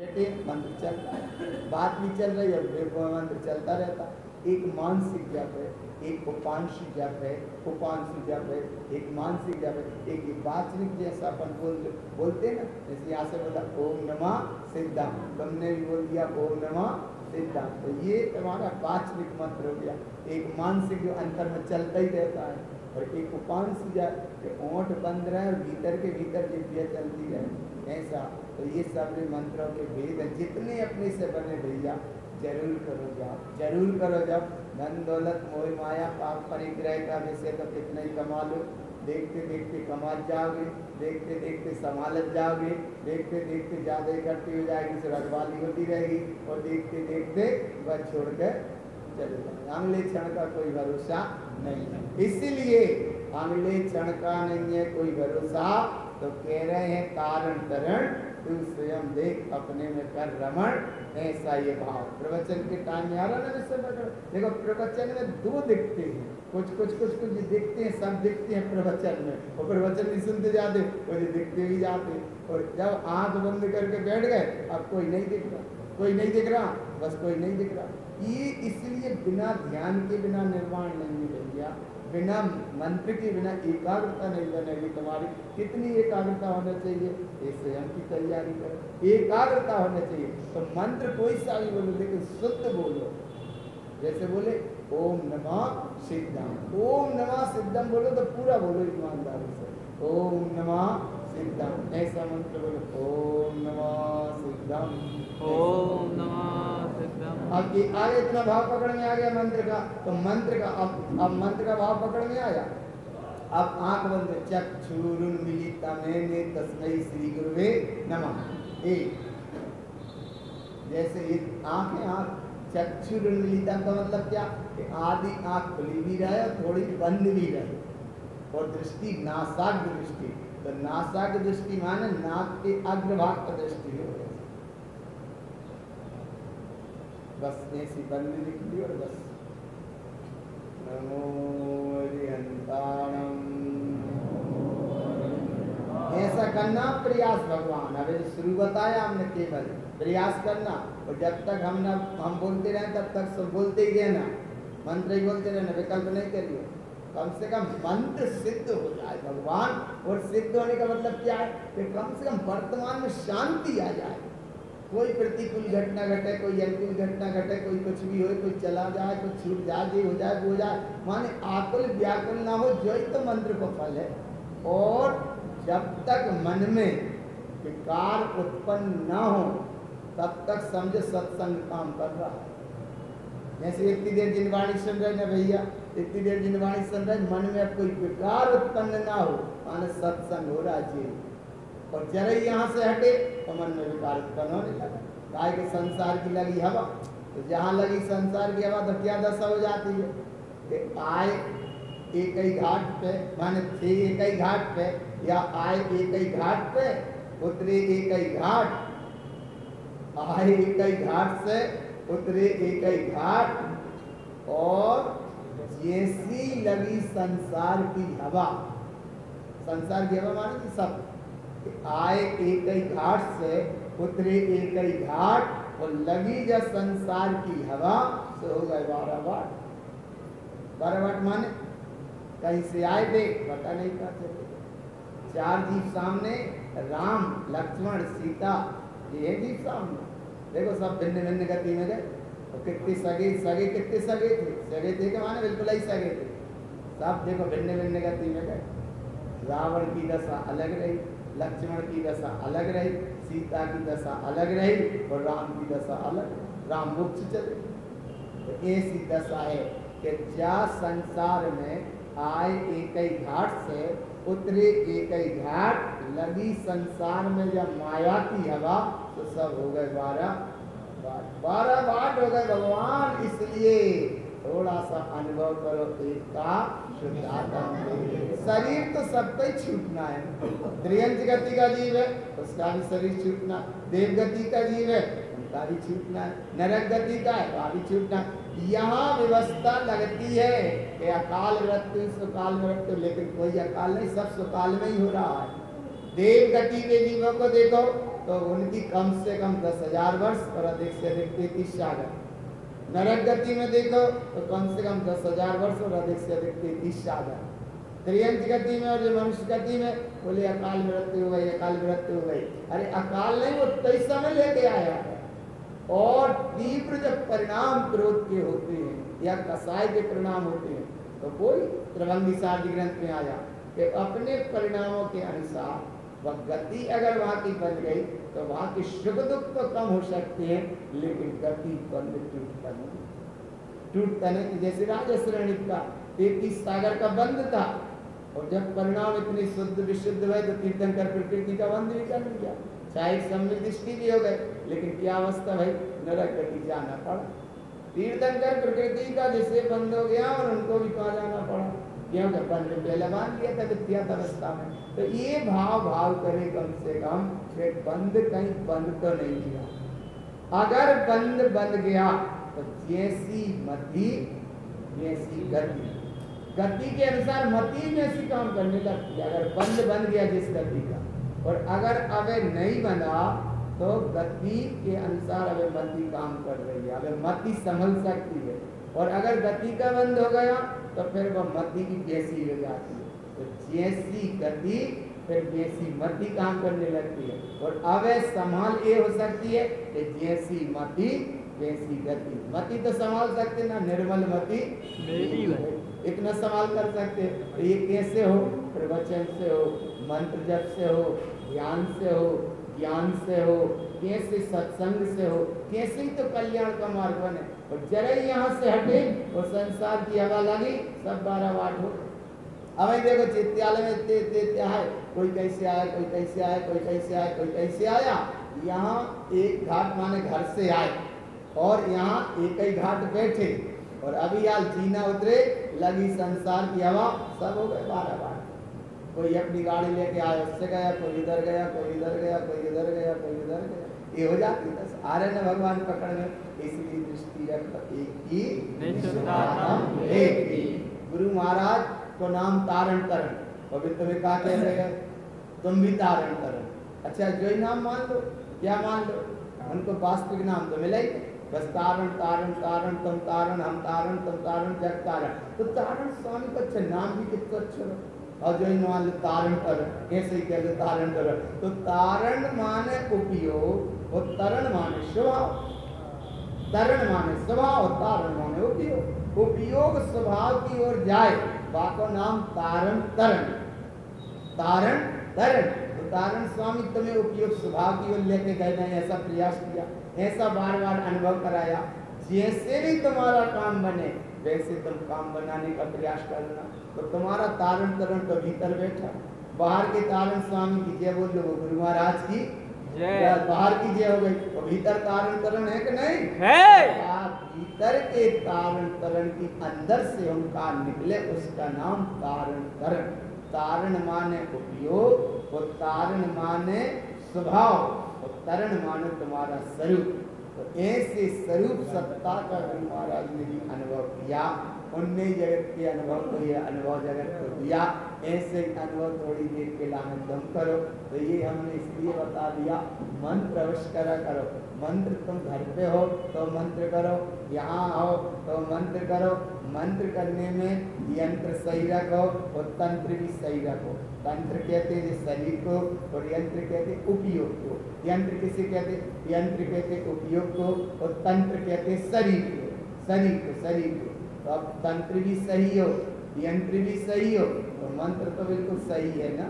बैठे मंत्र चल रहा है, बात भी चल रही है, मंत्र चलता रहता। एक मानसिक जप है, एक उपांशिक जप है, उपांशिक जप है, एक मानसिक जप है, एक वाचनिक जैसा अपन बोलते हैं ना, जैसे यहाँ से बोला ओम नमः सिद्धम, तुमने भी बोल दिया ओम नमः सिद्धम, तो ये तुम्हारा वाचनिक मंत्र हो गया। एक मानसिक जो अंतर में चलता ही रहता है, और एक उपांशिक जप ओंठ बंद रहे और भीतर के भीतर जिभ्या चलती रहे, ऐसा। तो ये सब मंत्रों के भेद हैं, जितने अपने से बने भैया जरूर करो जाप, जरूर करो जाप। धन दौलत मोह माया पाप परिग्रह का विषय तो कितना ही कमा लो, देखते देखते कमा जाओगे, देखते देखते संभालत जाओगे, देखते देखते ज़्यादा इकट्ठी हो जाएगी, फिर रखवाली होती रहेगी, और देखते देखते बस छोड़ कर चले जाएंगे। अगले क्षण का कोई भरोसा नहीं है, इसीलिए अगले क्षण का नहीं है कोई भरोसा। तो कह रहे हैं कारण तरण तू स्वयं देख अपने में कर रमण, ऐसा ये भाव। प्रवचन के टाइम में आ रहा ना विषय पकड़, देखो प्रवचन में दो दिखते हैं, कुछ दिखते हैं, सब दिखते हैं प्रवचन में, और प्रवचन भी सुनते जाते और ये दिखते भी जाते, और जब आंख बंद करके बैठ गए अब कोई नहीं दिख रहा, कोई नहीं दिख रहा, बस कोई नहीं दिख रहा। ये इसलिए बिना ध्यान के बिना निर्माण नहीं है भैया, बिना मंत्र के बिना एकाग्रता नहीं बनेगी तुम्हारी। कितनी एकाग्रता होना चाहिए, ये स्वयं की तैयारी करो, एकाग्रता होना चाहिए। तो मंत्र कोई सा भी बोलो लेकिन शुद्ध बोलो, जैसे बोले ओम नमः सिद्धम, ओम नमः सिद्धम बोलो तो पूरा बोलो ईमानदारी से, ओम नमः सिद्धम, ऐसा मंत्र बोलो, ओम नमः सिद्धम, ओम नमः सिद्धम। अब ये आगे इतना भाव पकड़ में आ गया मंत्र का, तो मंत्र का अब मंत्र का भाव पकड़ में आया। अब आंख बंद, चक्षुरुन्मीलितं येन तस्मै श्री गुरुवे नमः। एक जैसे ये आंख है, आंख चक्षुरुन्मीलितं का मतलब क्या, कि आधी आंख खुली भी रहे और थोड़ी बंद भी रहे, और दृष्टि नासाग्र दृष्टि, तो नासाग्र दृष्टि माने नाक के अग्रभाग का दृष्टि हो, बस ऐसी बंद निकली, और बस नमो हरिहंताणम, ऐसा करना प्रयास भगवान। अभी शुरू बताया हमने, केवल प्रयास करना, और जब तक हम बोलते रहे तब तक सब बोलते ही रहना, मंत्र ही बोलते रहना, विकल्प नहीं करिए। कम से कम मंत्र सिद्ध हो जाए भगवान, और सिद्ध होने का मतलब क्या है, कि कम से कम वर्तमान में शांति आ जाए, कोई प्रतिकूल घटना घटे, कोई अनुकूल घटना घटे, कोई कुछ भी हो, कोई चला जाए, कोई छूट जाए, ये हो जाए, वो हो जाए, माने आकुल व्याकुल ना हो, जो ही तो मंत्र को फल है। और जब तक मन में विकार उत्पन्न ना हो तब तक समझे सत्संग काम कर रहा है। जैसे इतनी देर जिनवाणी सुन रहे ना भैया, इतनी देर जिनवाणी सुन रहे, मन में अब कोई विकार उत्पन्न ना हो, माने सत्संग हो रहा है। और जरा यहाँ से हटे तो मन में विकार उत्पन्न होने लगा, गाय के संसार की लगी हवा, तो जहाँ लगी संसार की हवा तो क्या दशा हो जाती है, कि आए एक ही घाट पे, माने थे एक ही घाट पे, या आए एक ही घाट पे, उतरे एक ही घाट, आए एक ही घाट से उतरे एक ही घाट, और जैसी लगी संसार की हवा, संसार की हवा माने कि सब आए एक ही घाट से उतरे एक ही घाट, और लगी जब संसार की हवा तो हो गए 12 वाट। 12 वाट माने कहीं से आए थे पता नहीं कहाँ चले, 4 जीव सामने, राम लक्ष्मण सीता, ये जीव सामने, देखो सब भिन्न भिन्न गति में गए। और कितने सगे कितने सगे थे कि माने बिल्कुल ही सगे थे, सब देखो भिन्न भिन्न गति में गए। रावण की दशा अलग रही, लक्ष्मण की दशा अलग रही, सीता की दशा अलग रही, और राम की दशा अलग, राम मोक्ष चले। तो ऐसी दशा है कि जा संसार में आए एक ही घाट से उतरे एक ही घाट, लगी संसार में जब माया की हवा तो सब हो गए 12 वाट हो गए भगवान। इसलिए थोड़ा सा अनुभव करो, एक का शरीर तो सबका ही छूटना है, त्रियंच गति का जीव है उसका भी शरीर छूटना, देव गति का जीव है उनका भी छूटना है, नरक गति का है वहाँ भी छूटना है। यहाँ व्यवस्था लगती है कि अकाल मृत्यु सुकाल मृत्यु, लेकिन कोई अकाल नहीं, सब सुकाल में ही हो रहा है। देव गति के जीवों को देखो, तो उनकी कम से कम 10,000 वर्ष और अधिक से अधिक 33 सागर। नरक गति में देखो तो कम से कम 10,000 वर्ष और अधिक से अधिक 33 सागर। त्रियंत गति में और जो मनुष्य गति में बोले अकाल मृत्यु हो गई, अकाल मृत्यु हो गई। अरे अकाल नहीं, वो 23 समय लेके आया है। और तीव्र जब परिणाम क्रोध के होते हैं या कसाय के परिणाम होते हैं तो कोई त्रिभंगी सारदी ग्रंथ में आया कि अपने परिणामों के अनुसार वह गति अगर वहां की बन गई तो वहां की सुख दुख तो कम हो सकते हैं, लेकिन गति बंद टूटता नहीं। जैसे राजा श्रेणी का 33 सागर का बंद था, और जब परिणाम इतनी शुद्ध विशुद्ध हुए तो तीर्थंकर प्रकृति का बंद भी कर लिया, चाहे सम्मिलित दृष्टि भी हो गए, लेकिन क्या अवस्था भाई, नरक गति जाना पड़ा। तीर्थंकर प्रकृति का जैसे बंद हो गया और उनको भी कहा जाना पड़ा, क्योंकि बंद पहले मान लिया था विद्यात अवस्था में। तो ये भाव करे कम से कम कि बंद कहीं बंद तो नहीं किया। अगर बंद बन गया तो जैसी मति वैसी गति, गति के अनुसार मति जैसी काम करने लगती है। अगर बंद बन गया जिस गति का, और अगर अवे नहीं बना तो गति के अनुसार अवे मति काम कर रही है, अवे मति संभल सकती है। और अगर गति का बंद हो गया तो फिर वह मति की जैसी हो जाती है। तो जैसी गति फिर जैसी मति काम करने लगती है। और अवे संभाल ये हो सकती है कि जैसी मति वैसी गति। मति तो संभाल सकते ना, निर्मल मति मेरी इतना संभाल कर सकते। तो ये कैसे हो, प्रवचन से हो, मंत्र जप से हो, ध्यान से हो, ज्ञान से हो, कैसे सत्संग से हो, कैसे ही तो कल्याण का मार्ग बने। और जरा यहाँ से हटे और संसार की हवा लगी, सब 12 वाट हो। अब देखो चित्यालय में इतने आए, कोई कैसे आया, कोई कैसे आया, कोई कैसे आया, कोई कैसे आया। यहाँ एक घाट माने घर से आए और यहाँ एक ही घाट बैठे, और अभी यार जीना उतरे, लगी संसार की हवा, सब हो गए 12 बार। कोई अपनी गाड़ी लेके आया, उससे गया, कोई इधर गया, कोई इधर गया, कोई इधर गया, कोई इधर गया। ये हो जाती है बस, आ रहे ना भगवान पकड़ में। इसलिए दृष्टि रख एक ही, एक ही। गुरु महाराज को नाम तारण तरण, पवित्र में कहा कह रहे हैं तुम भी तारण तरण। अच्छा जो ही नाम मान लो, क्या मान लो, उनको वास्तविक नाम तो मिला ही, बस तारण तारण तारण, तुम तारण, हम तारण, तुम तारण, जग तारण। तो तारण स्वामी का अच्छा नाम भी कितना अच्छा हो। और जो मान लो तारण तरण, कैसे ही कहते तारण तरण। तो तारण माने उपयोग और तरण माने स्वभाव। तरण माने स्वभाव और तारण माने उपयोग। उपयोग स्वभाव की ओर जाए, बाको नाम तारण तरण। तारण तरण, तो तारण स्वामी तुम्हें उपयोग स्वभाव की ओर लेके गए, नहीं ऐसा प्रयास किया, ऐसा बार बार अनुभव कराया। जैसे भी तुम्हारा काम बने वैसे तुम काम बनाने का प्रयास करना। तो तुम्हारा तारण तरण तो भीतर बैठा, बाहर के तारण स्वामी की जय बोल लो, गुरु महाराज की जय। बाहर की जय हो गई, तो भीतर तारण तरण है कि नहीं है? भीतर के तारण तरण की अंदर से उनका निकले, उसका नाम तारण तरण। तारण माने उपयोग और तारण माने स्वभाव और तरण माने तुम्हारा स्वरूप। तो ऐसे स्वरूप सत्ता का गुरु महाराज ने भी अनुभव किया, उनने जगत के अनुभव को ये अनुभव जगत को दिया। ऐसे अनुभव थोड़ी देर के लिए तुम करो। तो ये हमने इसलिए बता दिया, मंत्र अवश्य करा करो। मंत्र तुम घर पे हो तो मंत्र करो, यहाँ आओ तो मंत्र करो। मंत्र करने में यंत्र सही रखो और तंत्र भी सही रखो। तंत्र कहते हैं शरीर को और यंत्र कहते हैं उपयोग को। यंत्र किसे कहते हैं? यंत्र कहते हैं उपयोग को और तंत्र कहते हैं शरीर को, शरीर को, शरीर को। तो अब तंत्र भी सही हो, यंत्र भी सही हो, तो मंत्र तो बिल्कुल सही है ना।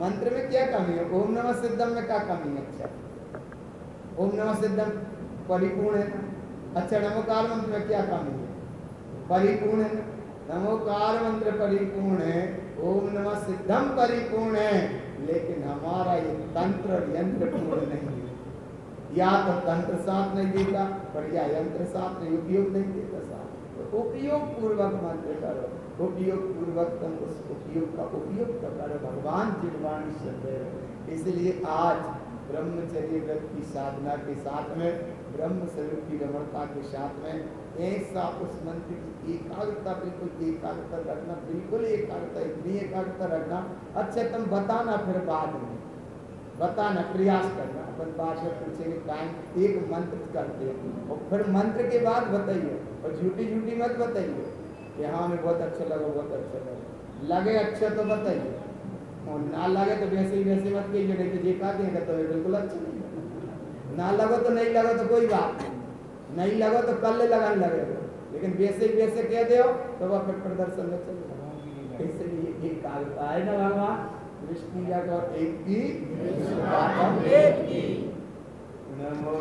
मंत्र में क्या कमी है? ओम नमः सिद्धम में क्या कमी है? अच्छा ओम नमः सिद्धम परिपूर्ण है ना। अच्छा नमोकार मंत्र में क्या कमी है? परिपूर्ण है ना। नमोकार मंत्र परिपूर्ण है, ओम नमः सिद्धम परिपूर्ण है, लेकिन हमारा ये तंत्र और यंत्र पूर्ण नहीं है। या तो तंत्र साथ नहीं देता और या यंत्र साथ नहीं, उपयोग नहीं देता साथ। तो उपयोग पूर्वक मंत्र करो, उपयोग पूर्वक तुम उस उपयोग का उपयोग करो। भगवान जिनवाणी से। इसलिए आज ब्रह्मचर्य व्रत की साधना के साथ में, ब्रह्म स्वरूप की रमणता के साथ में ऐसा उस मंत्र की एकाग्रता, बिल्कुल एकाग्रता रखना, बिल्कुल एकाग्रता, इतनी एकाग्रता रखना। अच्छा तुम बताना फिर बाद में बताना, प्रयास करना। अपन पाठ में पूछेंगे टाइम एक मंत्र करते हैं और फिर मंत्र के बाद बताइए, और झूठी झूठी मत बताइए कि हाँ हमें बहुत अच्छा लगा, बहुत अच्छा लगा। लगे अच्छा तो बताइए, और ना लगे तो वैसे ही वैसे मत कहिए, नहीं तो ये कहा देंगे तो बिल्कुल अच्छा नहीं लगा। ना लगो तो नहीं लगो तो कोई बात नहीं लगो तो कल लगाने लगेगा, लेकिन वैसे ही वैसे कह दो तो वह फिर प्रदर्शन में चलेगा। इसलिए एक काल है ना भगवान विष्णु या एक की नमो